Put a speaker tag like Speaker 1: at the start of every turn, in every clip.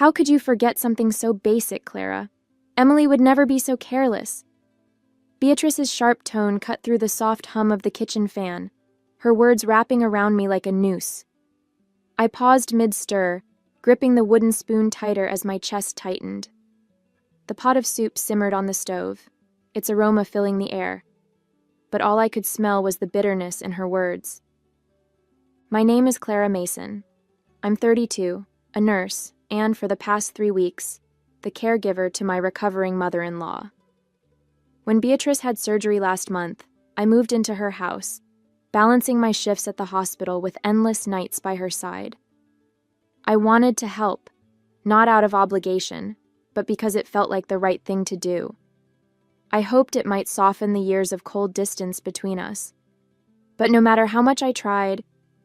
Speaker 1: How could you forget something so basic, Clara? Emily would never be so careless. Beatrice's sharp tone cut through the soft hum of the kitchen fan, her words wrapping around me like a noose. I paused mid-stir, gripping the wooden spoon tighter as my chest tightened. The pot of soup simmered on the stove, its aroma filling the air, but all I could smell was the bitterness in her words. My name is Clara Mason. I'm 32, a nurse, and for the past 3 weeks, the caregiver to my recovering mother-in-law. When Beatrice had surgery last month, I moved into her house, balancing my shifts at the hospital with endless nights by her side. I wanted to help, not out of obligation, but because it felt like the right thing to do. I hoped it might soften the years of cold distance between us. But no matter how much I tried,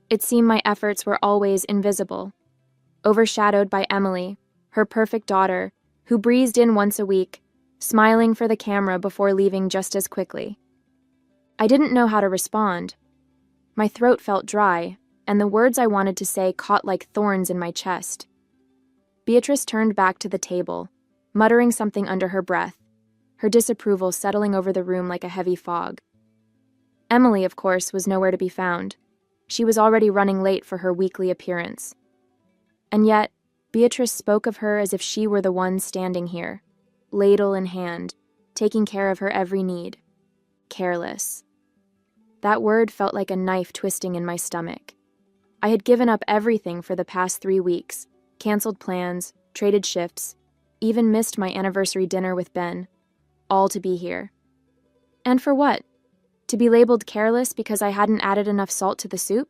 Speaker 1: it seemed my efforts were always invisible, overshadowed by Emily, her perfect daughter, who breezed in once a week, smiling for the camera before leaving just as quickly. I didn't know how to respond. My throat felt dry, and the words I wanted to say caught like thorns in my chest. Beatrice turned back to the table, muttering something under her breath, her disapproval settling over the room like a heavy fog. Emily, of course, was nowhere to be found. She was already running late for her weekly appearance. And yet, Beatrice spoke of her as if she were the one standing here, ladle in hand, taking care of her every need. Careless. That word felt like a knife twisting in my stomach. I had given up everything for the past 3 weeks, canceled plans, traded shifts, even missed my anniversary dinner with Ben, all to be here. And for what? To be labeled careless because I hadn't added enough salt to the soup?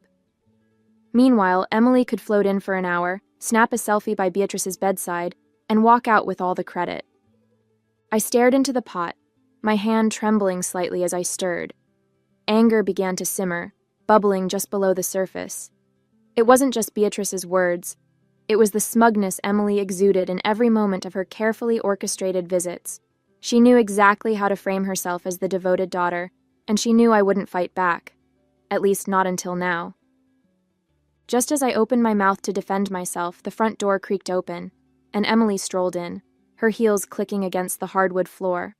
Speaker 1: Meanwhile, Emily could float in for an hour, snap a selfie by Beatrice's bedside, and walk out with all the credit. I stared into the pot, my hand trembling slightly as I stirred. Anger began to simmer, bubbling just below the surface. It wasn't just Beatrice's words. It was the smugness Emily exuded in every moment of her carefully orchestrated visits. She knew exactly how to frame herself as the devoted daughter, and she knew I wouldn't fight back, at least not until now. Just as I opened my mouth to defend myself, the front door creaked open, and Emily strolled in, her heels clicking against the hardwood floor.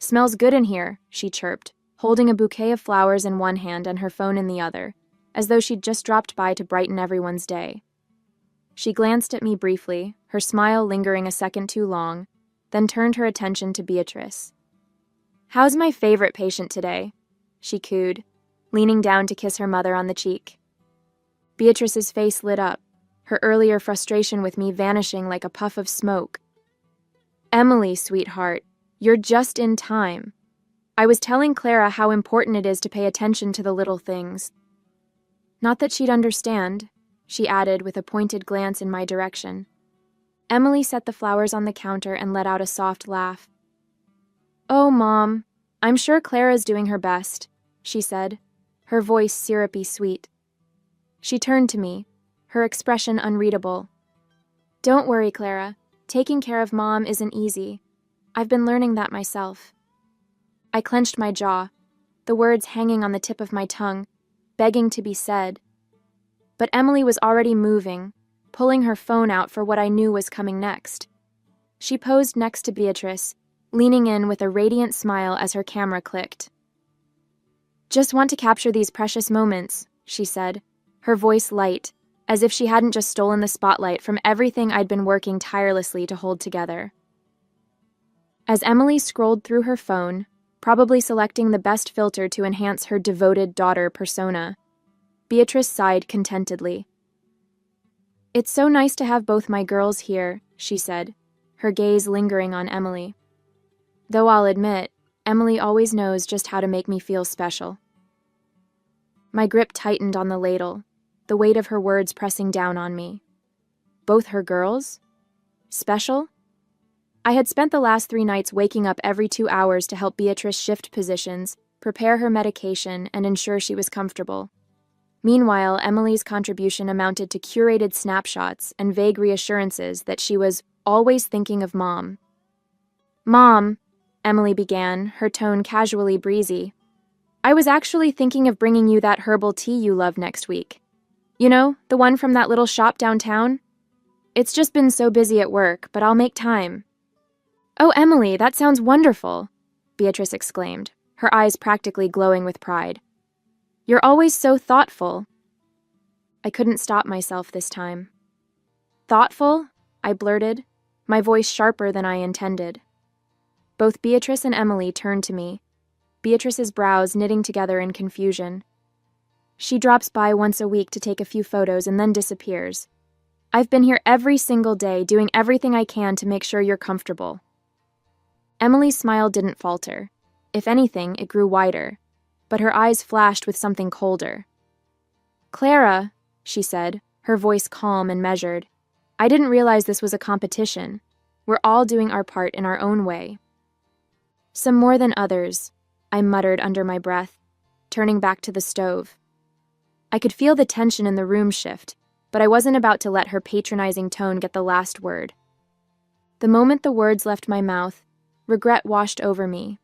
Speaker 1: "Smells good in here," she chirped, holding a bouquet of flowers in one hand and her phone in the other, as though she'd just dropped by to brighten everyone's day. She glanced at me briefly, her smile lingering a second too long, then turned her attention to Beatrice. "How's my favorite patient today?" she cooed, leaning down to kiss her mother on the cheek. Beatrice's face lit up, her earlier frustration with me vanishing like a puff of smoke. "Emily, sweetheart, you're just in time. I was telling Clara how important it is to pay attention to the little things." Not that she'd understand, she added with a pointed glance in my direction. Emily set the flowers on the counter and let out a soft laugh. "Oh, Mom, I'm sure Clara's doing her best," she said, her voice syrupy sweet. She turned to me, her expression unreadable. "Don't worry, Clara. Taking care of Mom isn't easy. I've been learning that myself." I clenched my jaw, the words hanging on the tip of my tongue, begging to be said. But Emily was already moving, pulling her phone out for what I knew was coming next. She posed next to Beatrice, leaning in with a radiant smile as her camera clicked. "Just want to capture these precious moments," she said, her voice light, as if she hadn't just stolen the spotlight from everything I'd been working tirelessly to hold together. As Emily scrolled through her phone, probably selecting the best filter to enhance her devoted daughter persona, Beatrice sighed contentedly. "It's so nice to have both my girls here," she said, her gaze lingering on Emily. Though I'll admit, Emily always knows just how to make me feel special. My grip tightened on the ladle, the weight of her words pressing down on me. Both her girls? Special? I had spent the last 3 nights waking up every 2 hours to help Beatrice shift positions, prepare her medication, and ensure she was comfortable. Meanwhile, Emily's contribution amounted to curated snapshots and vague reassurances that she was always thinking of Mom. "Mom," Emily began, her tone casually breezy, "I was actually thinking of bringing you that herbal tea you love next week. You know, the one from that little shop downtown?" It's just been so busy at work, but I'll make time. Oh, Emily, that sounds wonderful, Beatrice exclaimed, her eyes practically glowing with pride. You're always so thoughtful. I couldn't stop myself this time. Thoughtful? I blurted, my voice sharper than I intended. Both Beatrice and Emily turned to me, Beatrice's brows knitting together in confusion. She drops by once a week to take a few photos and then disappears. I've been here every single day, doing everything I can to make sure you're comfortable. Emily's smile didn't falter. If anything, it grew wider, but her eyes flashed with something colder. Clara, she said, her voice calm and measured. I didn't realize this was a competition. We're all doing our part in our own way. Some more than others, I muttered under my breath, turning back to the stove. I could feel the tension in the room shift, but I wasn't about to let her patronizing tone get the last word. The moment the words left my mouth, regret washed over me.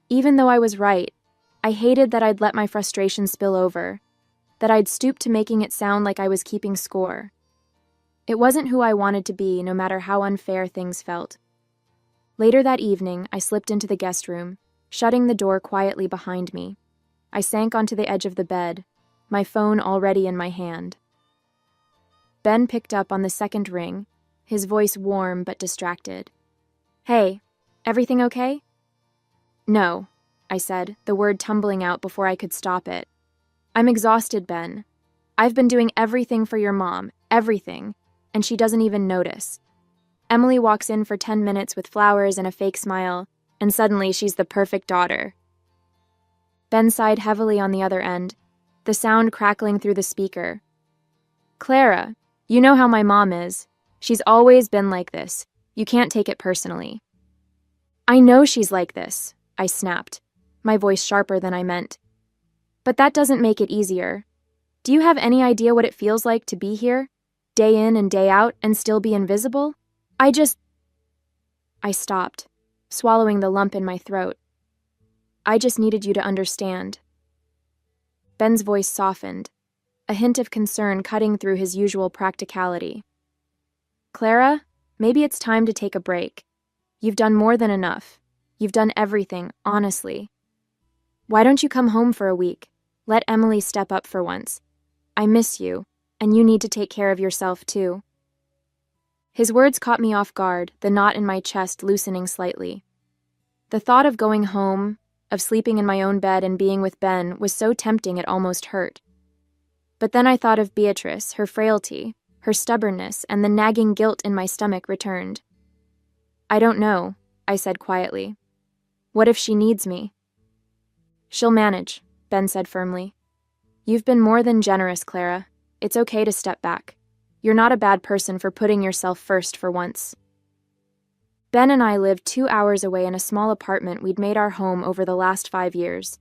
Speaker 1: Even though I was right, I hated that I'd let my frustration spill over, that I'd stooped to making it sound like I was keeping score. It wasn't who I wanted to be, no matter how unfair things felt. Later that evening, I slipped into the guest room, shutting the door quietly behind me. I sank onto the edge of the bed, my phone already in my hand. Ben picked up on the second ring, his voice warm but distracted. Hey, everything okay? No, I said, the word tumbling out before I could stop it. I'm exhausted, Ben. I've been doing everything for your mom, everything, and she doesn't even notice. Emily walks in for 10 minutes with flowers and a fake smile, and suddenly she's the perfect daughter. Ben sighed heavily on the other end, the sound crackling through the speaker. Clara, you know how my mom is. She's always been like this. You can't take it personally. I know she's like this, I snapped, my voice sharper than I meant. But that doesn't make it easier. Do you have any idea what it feels like to be here, day in and day out, and still be invisible? I stopped, swallowing the lump in my throat. I just needed you to understand. Ben's voice softened, a hint of concern cutting through his usual practicality. Clara, maybe it's time to take a break. You've done more than enough. You've done everything, honestly. Why don't you come home for a week? Let Emily step up for once. I miss you, and you need to take care of yourself too. His words caught me off guard, the knot in my chest loosening slightly. The thought of going home, of sleeping in my own bed and being with Ben was so tempting it almost hurt. But then I thought of Beatrice, her frailty, her stubbornness, and the nagging guilt in my stomach returned. I don't know, I said quietly. What if she needs me? She'll manage, Ben said firmly. You've been more than generous, Clara. It's okay to step back. You're not a bad person for putting yourself first for once. Ben and I lived 2 hours away in a small apartment we'd made our home over the last 5 years.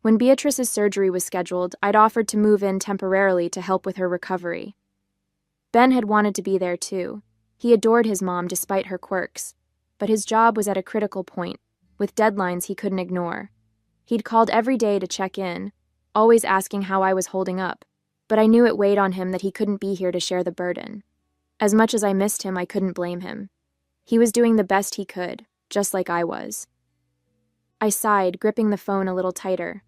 Speaker 1: When Beatrice's surgery was scheduled, I'd offered to move in temporarily to help with her recovery. Ben had wanted to be there too. He adored his mom despite her quirks, but his job was at a critical point, with deadlines he couldn't ignore. He'd called every day to check in, always asking how I was holding up, but I knew it weighed on him that he couldn't be here to share the burden. As much as I missed him, I couldn't blame him. He was doing the best he could, just like I was. I sighed, gripping the phone a little tighter.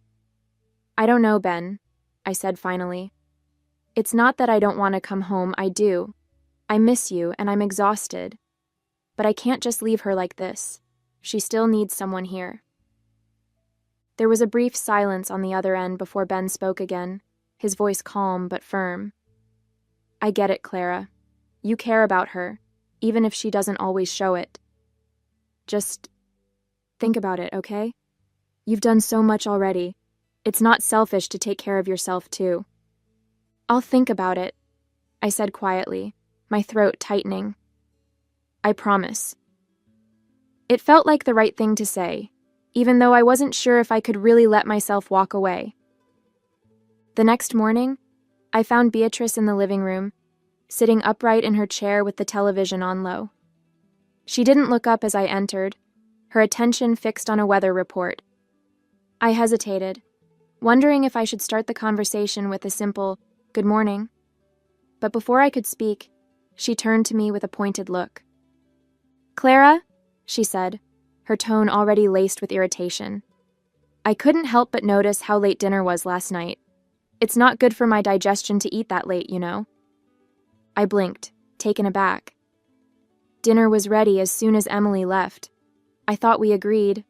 Speaker 1: I don't know, Ben, I said finally. It's not that I don't want to come home, I do. I miss you, and I'm exhausted. But I can't just leave her like this. She still needs someone here. There was a brief silence on the other end before Ben spoke again, his voice calm but firm. I get it, Clara. You care about her, even if she doesn't always show it. Just think about it, okay? You've done so much already. It's not selfish to take care of yourself, too. I'll think about it, I said quietly, my throat tightening. I promise. It felt like the right thing to say, even though I wasn't sure if I could really let myself walk away. The next morning, I found Beatrice in the living room, sitting upright in her chair with the television on low. She didn't look up as I entered, her attention fixed on a weather report. I hesitated, wondering if I should start the conversation with a simple, "Good morning." But before I could speak, She turned to me with a pointed look. "Clara," she said, her tone already laced with irritation. "I couldn't help but notice how late dinner was last night. It's not good for my digestion to eat that late, you know." I blinked, taken aback. "Dinner was ready as soon as Emily left. I thought we agreed."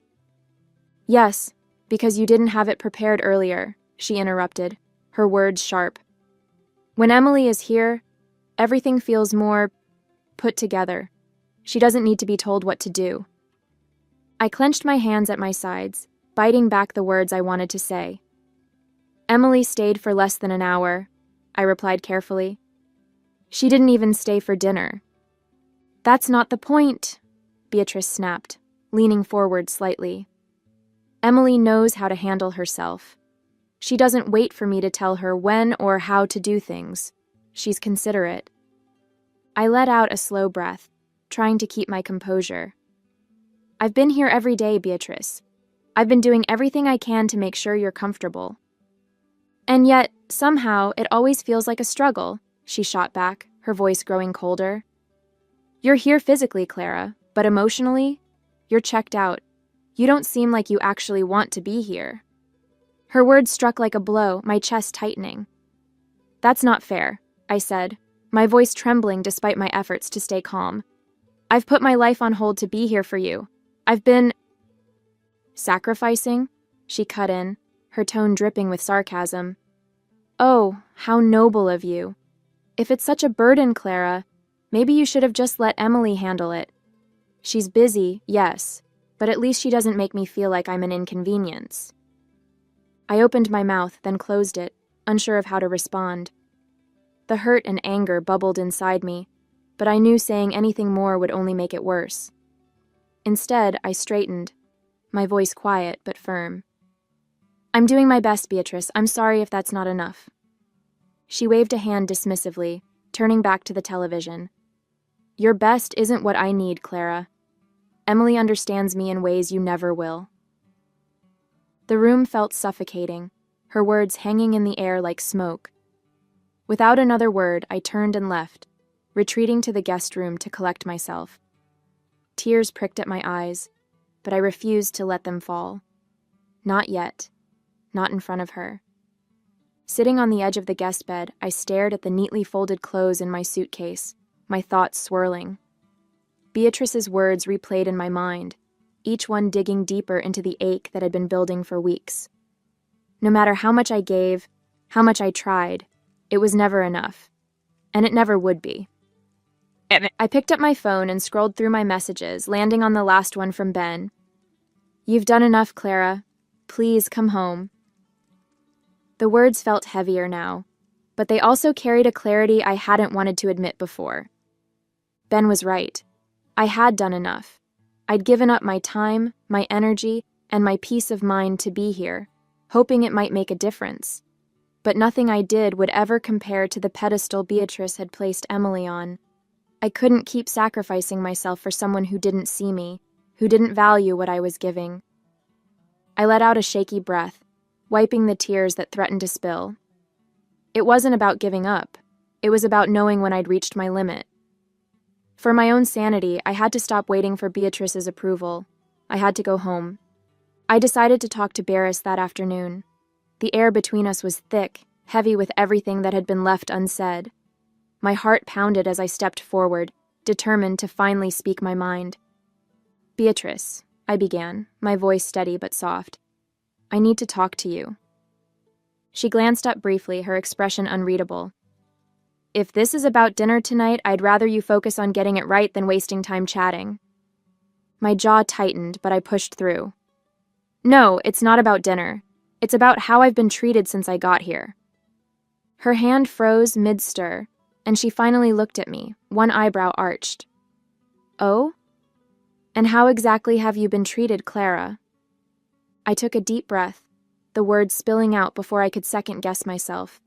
Speaker 1: "Yes, because you didn't have it prepared earlier," she interrupted, her words sharp. "When Emily is here, everything feels more put together. She doesn't need to be told what to do." I clenched my hands at my sides, biting back the words I wanted to say. "Emily stayed for less than an hour," I replied carefully. "She didn't even stay for dinner." "That's not the point," Beatrice snapped, leaning forward slightly. "Emily knows how to handle herself. She doesn't wait for me to tell her when or how to do things. She's considerate." I let out a slow breath, trying to keep my composure. "I've been here every day, Beatrice. I've been doing everything I can to make sure you're comfortable." "And yet, somehow, it always feels like a struggle," she shot back, her voice growing colder. "You're here physically, Clara, but emotionally, you're checked out. You don't seem like you actually want to be here." Her words struck like a blow, my chest tightening. "That's not fair," I said, my voice trembling despite my efforts to stay calm. "I've put my life on hold to be here for you. I've been—" "Sacrificing?" she cut in, her tone dripping with sarcasm. "Oh, how noble of you. If it's such a burden, Clara, maybe you should have just let Emily handle it. She's busy, yes, but at least she doesn't make me feel like I'm an inconvenience." I opened my mouth, then closed it, unsure of how to respond. The hurt and anger bubbled inside me, but I knew saying anything more would only make it worse. Instead, I straightened, my voice quiet but firm. "I'm doing my best, Beatrice. I'm sorry if that's not enough." She waved a hand dismissively, turning back to the television. "Your best isn't what I need, Clara. Emily understands me in ways you never will." The room felt suffocating, her words hanging in the air like smoke. Without another word, I turned and left, retreating to the guest room to collect myself. Tears pricked at my eyes, but I refused to let them fall. Not yet. Not in front of her. Sitting on the edge of the guest bed, I stared at the neatly folded clothes in my suitcase, my thoughts swirling. Beatrice's words replayed in my mind, each one digging deeper into the ache that had been building for weeks. No matter how much I gave, how much I tried, it was never enough. And it never would be. I picked up my phone and scrolled through my messages, landing on the last one from Ben. "You've done enough, Clara. Please come home." The words felt heavier now, but they also carried a clarity I hadn't wanted to admit before. Ben was right. I had done enough. I'd given up my time, my energy, and my peace of mind to be here, hoping it might make a difference. But nothing I did would ever compare to the pedestal Beatrice had placed Emily on. I couldn't keep sacrificing myself for someone who didn't see me, who didn't value what I was giving. I let out a shaky breath, wiping the tears that threatened to spill. It wasn't about giving up. It was about knowing when I'd reached my limit. For my own sanity, I had to stop waiting for Beatrice's approval. I had to go home. I decided to talk to Barris that afternoon. The air between us was thick, heavy with everything that had been left unsaid. My heart pounded as I stepped forward, determined to finally speak my mind. "Beatrice," I began, my voice steady but soft. "I need to talk to you." She glanced up briefly, her expression unreadable. "If this is about dinner tonight, I'd rather you focus on getting it right than wasting time chatting." My jaw tightened, but I pushed through. "No, it's not about dinner. It's about how I've been treated since I got here." Her hand froze mid-stir, and she finally looked at me, one eyebrow arched. "Oh? And how exactly have you been treated, Clara?" I took a deep breath, the words spilling out before I could second-guess myself.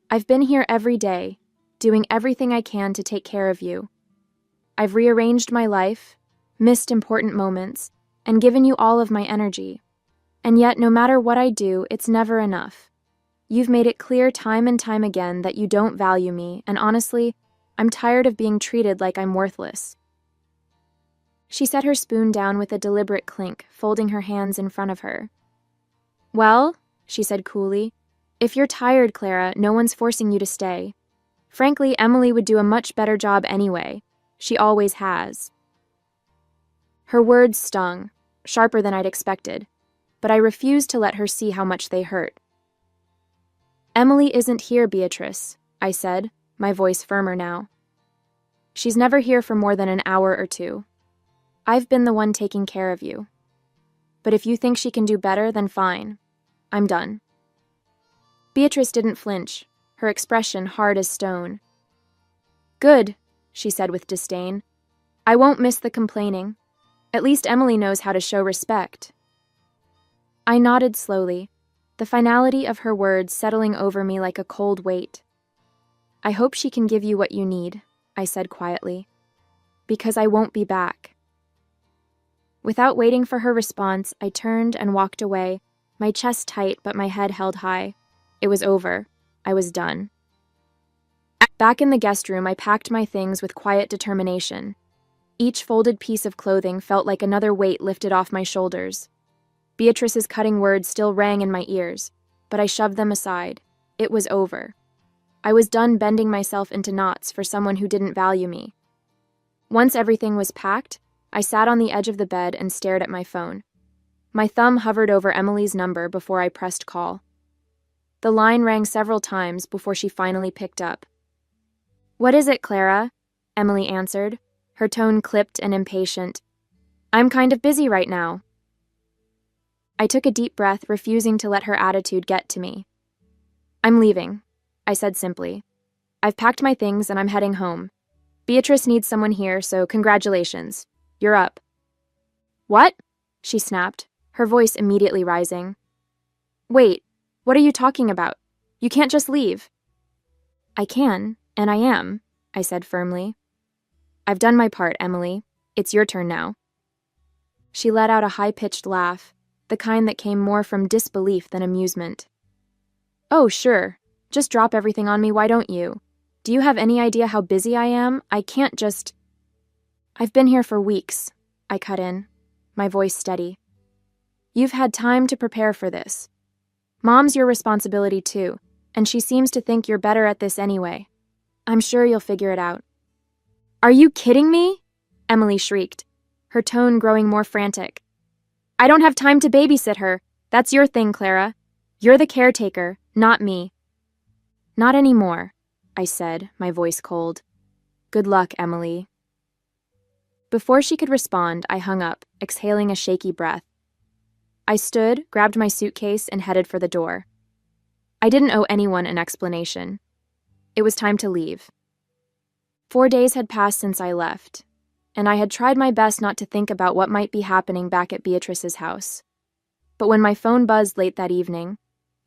Speaker 1: "I've been here every day, doing everything I can to take care of you. I've rearranged my life, missed important moments, and given you all of my energy. And yet, no matter what I do, it's never enough. You've made it clear time and time again that you don't value me, and honestly, I'm tired of being treated like I'm worthless." She set her spoon down with a deliberate clink, folding her hands in front of her. "Well," she said coolly, "if you're tired, Clara, no one's forcing you to stay. Frankly, Emily would do a much better job anyway. She always has." Her words stung, sharper than I'd expected, but I refused to let her see how much they hurt. "Emily isn't here, Beatrice," I said, my voice firmer now. "She's never here for more than an hour or two. I've been the one taking care of you. But if you think she can do better, then fine. I'm done." Beatrice didn't flinch, her expression hard as stone. "Good," she said with disdain. "I won't miss the complaining. At least Emily knows how to show respect." I nodded slowly, the finality of her words settling over me like a cold weight. "I hope she can give you what you need," I said quietly, "because I won't be back." Without waiting for her response, I turned and walked away, my chest tight but my head held high. It was over. I was done. Back in the guest room, I packed my things with quiet determination. Each folded piece of clothing felt like another weight lifted off my shoulders. Beatrice's cutting words still rang in my ears, but I shoved them aside. It was over. I was done bending myself into knots for someone who didn't value me. Once everything was packed, I sat on the edge of the bed and stared at my phone. My thumb hovered over Emily's number before I pressed call. The line rang several times before she finally picked up. "What is it, Clara?" Emily answered, her tone clipped and impatient. "I'm kind of busy right now." I took a deep breath, refusing to let her attitude get to me. "I'm leaving," I said simply. "I've packed my things and I'm heading home. Beatrice needs someone here, so congratulations. You're up." "What?" she snapped, her voice immediately rising. "Wait, what are you talking about? You can't just leave." "I can, and I am," I said firmly. "I've done my part, Emily. It's your turn now." She let out a high-pitched laugh, the kind that came more from disbelief than amusement. "Oh, sure. Just drop everything on me, why don't you? Do you have any idea how busy I am? I can't just—" "I've been here for weeks," I cut in, my voice steady. "You've had time to prepare for this. Mom's your responsibility too, and she seems to think you're better at this anyway. I'm sure you'll figure it out." "Are you kidding me?" Emily shrieked, her tone growing more frantic. "I don't have time to babysit her. That's your thing, Clara. You're the caretaker, not me." "Not anymore," I said, my voice cold. "Good luck, Emily." Before she could respond, I hung up, exhaling a shaky breath. I stood, grabbed my suitcase, and headed for the door. I didn't owe anyone an explanation. It was time to leave. 4 days had passed since I left, and I had tried my best not to think about what might be happening back at Beatrice's house. But when my phone buzzed late that evening,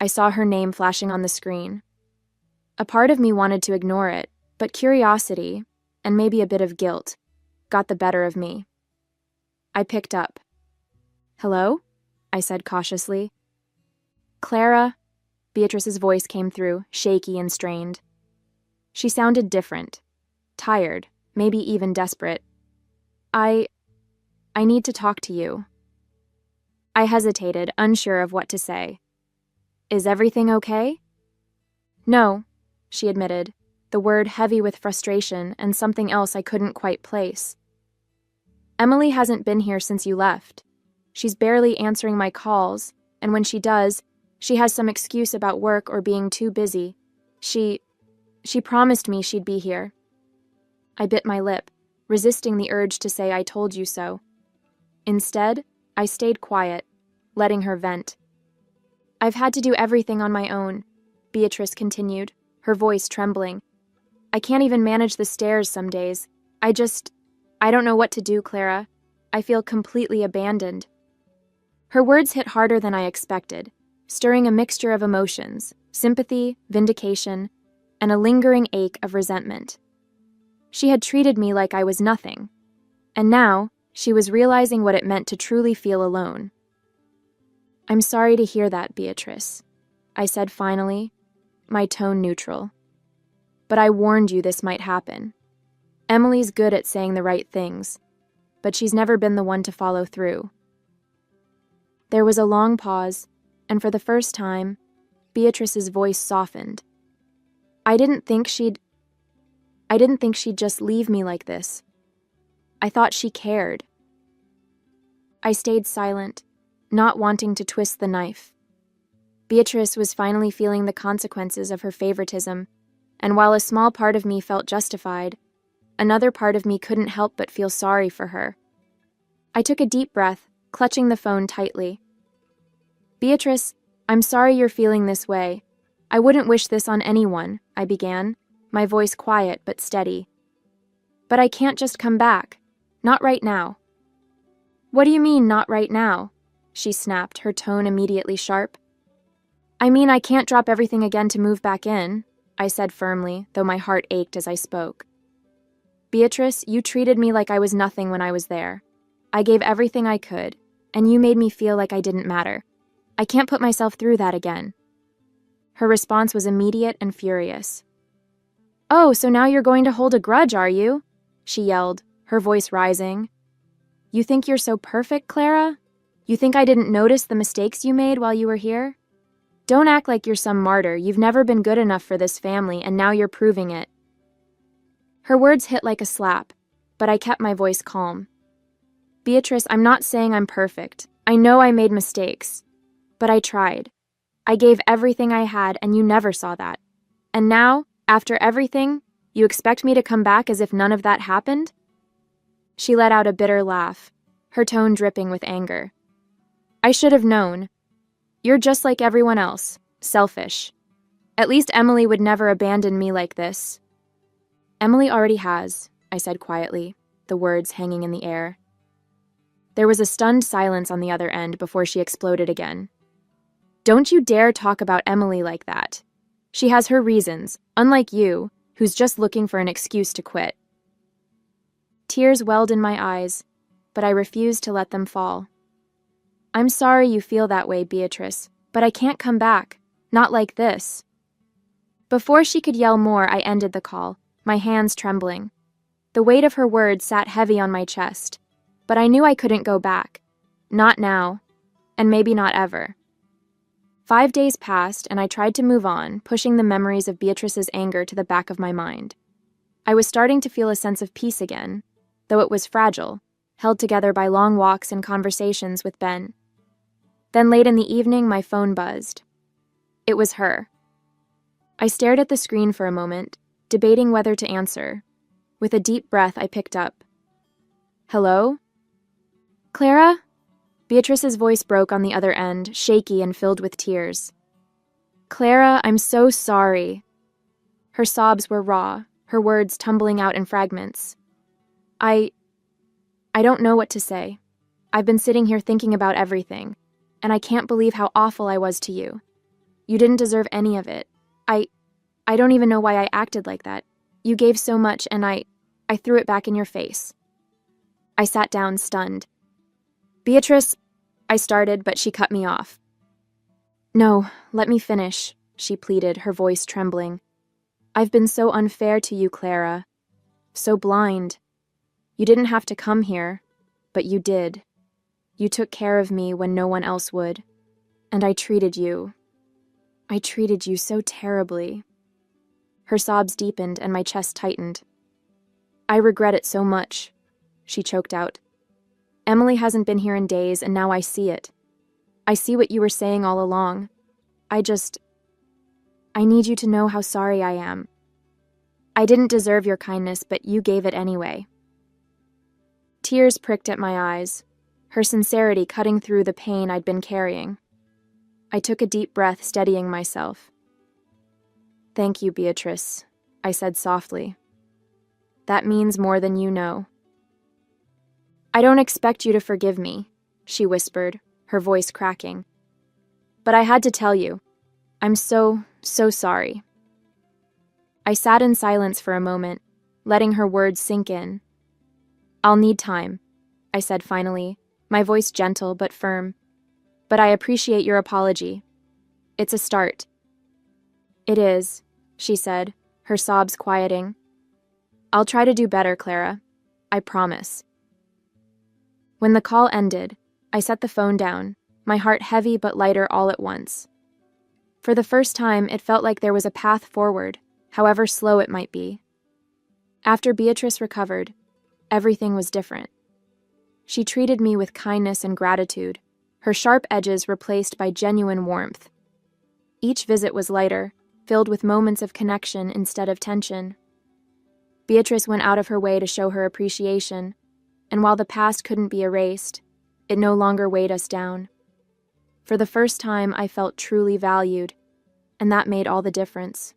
Speaker 1: I saw her name flashing on the screen. A part of me wanted to ignore it, but curiosity, and maybe a bit of guilt, got the better of me. I picked up. "Hello?" I said cautiously. "Clara," Beatrice's voice came through, shaky and strained. She sounded different, tired, maybe even desperate. I need to talk to you." I hesitated, unsure of what to say. "Is everything okay?" "No," she admitted, the word heavy with frustration and something else I couldn't quite place. "Emily hasn't been here since you left. She's barely answering my calls, and when she does, she has some excuse about work or being too busy. She promised me she'd be here." I bit my lip, resisting the urge to say I told you so. Instead, I stayed quiet, letting her vent. "I've had to do everything on my own," Beatrice continued, her voice trembling. "I can't even manage the stairs some days. I don't know what to do, Clara. I feel completely abandoned." Her words hit harder than I expected, stirring a mixture of emotions, sympathy, vindication, and a lingering ache of resentment. She had treated me like I was nothing, and now she was realizing what it meant to truly feel alone. "I'm sorry to hear that, Beatrice," I said finally, my tone neutral. "But I warned you this might happen. Emily's good at saying the right things, but she's never been the one to follow through. There was a long pause, and for the first time, Beatrice's voice softened. I didn't think she'd just leave me like this. I thought she cared. I stayed silent, not wanting to twist the knife. Beatrice was finally feeling the consequences of her favoritism, and while a small part of me felt justified, another part of me couldn't help but feel sorry for her. I took a deep breath, clutching the phone tightly. Beatrice, I'm sorry you're feeling this way. I wouldn't wish this on anyone, I began, my voice quiet but steady. But I can't just come back. Not right now. What do you mean, not right now? She snapped, her tone immediately sharp. I mean, I can't drop everything again to move back in, I said firmly, though my heart ached as I spoke. Beatrice, you treated me like I was nothing when I was there. I gave everything I could, and you made me feel like I didn't matter. I can't put myself through that again. Her response was immediate and furious. Oh, so now you're going to hold a grudge, are you? She yelled, her voice rising. You think you're so perfect, Clara? You think I didn't notice the mistakes you made while you were here? Don't act like you're some martyr. You've never been good enough for this family, and now you're proving it. Her words hit like a slap, but I kept my voice calm. Beatrice, I'm not saying I'm perfect. I know I made mistakes. But I tried. I gave everything I had, and you never saw that. And now, after everything, you expect me to come back as if none of that happened? She let out a bitter laugh, her tone dripping with anger. I should have known. You're just like everyone else, selfish. At least Emily would never abandon me like this. Emily already has, I said quietly, the words hanging in the air. There was a stunned silence on the other end before she exploded again. Don't you dare talk about Emily like that. She has her reasons, unlike you, who's just looking for an excuse to quit. Tears welled in my eyes, but I refused to let them fall. I'm sorry you feel that way, Beatrice, but I can't come back. Not like this. Before she could yell more, I ended the call, my hands trembling. The weight of her words sat heavy on my chest, but I knew I couldn't go back. Not now, and maybe not ever. 5 days passed, and I tried to move on, pushing the memories of Beatrice's anger to the back of my mind. I was starting to feel a sense of peace again, though it was fragile, held together by long walks and conversations with Ben. Then late in the evening, my phone buzzed. It was her. I stared at the screen for a moment, debating whether to answer. With a deep breath, I picked up. Hello? Clara? Beatrice's voice broke on the other end, shaky and filled with tears. Clara, I'm so sorry. Her sobs were raw, her words tumbling out in fragments. I don't know what to say. I've been sitting here thinking about everything, and I can't believe how awful I was to you. You didn't deserve any of it. I don't even know why I acted like that. You gave so much, and I threw it back in your face. I sat down, stunned. Beatrice, I started, but she cut me off. No, let me finish, she pleaded, her voice trembling. I've been so unfair to you, Clara. So blind. You didn't have to come here, but you did. You took care of me when no one else would. And I treated you so terribly. Her sobs deepened and my chest tightened. I regret it so much, she choked out. Emily hasn't been here in days, and now I see it. I see what you were saying all along. I need you to know how sorry I am. I didn't deserve your kindness, but you gave it anyway. Tears pricked at my eyes, her sincerity cutting through the pain I'd been carrying. I took a deep breath, steadying myself. Thank you, Beatrice, I said softly. That means more than you know. I don't expect you to forgive me, she whispered, her voice cracking. But I had to tell you. I'm so sorry. I sat in silence for a moment, letting her words sink in. I'll need time, I said finally, my voice gentle but firm. But I appreciate your apology. It's a start. It is, she said, her sobs quieting. I'll try to do better, Clara. I promise. When the call ended, I set the phone down, my heart heavy but lighter all at once. For the first time, it felt like there was a path forward, however slow it might be. After Beatrice recovered, everything was different. She treated me with kindness and gratitude, her sharp edges replaced by genuine warmth. Each visit was lighter, filled with moments of connection instead of tension. Beatrice went out of her way to show her appreciation, and while the past couldn't be erased, it no longer weighed us down. For the first time, I felt truly valued, and that made all the difference.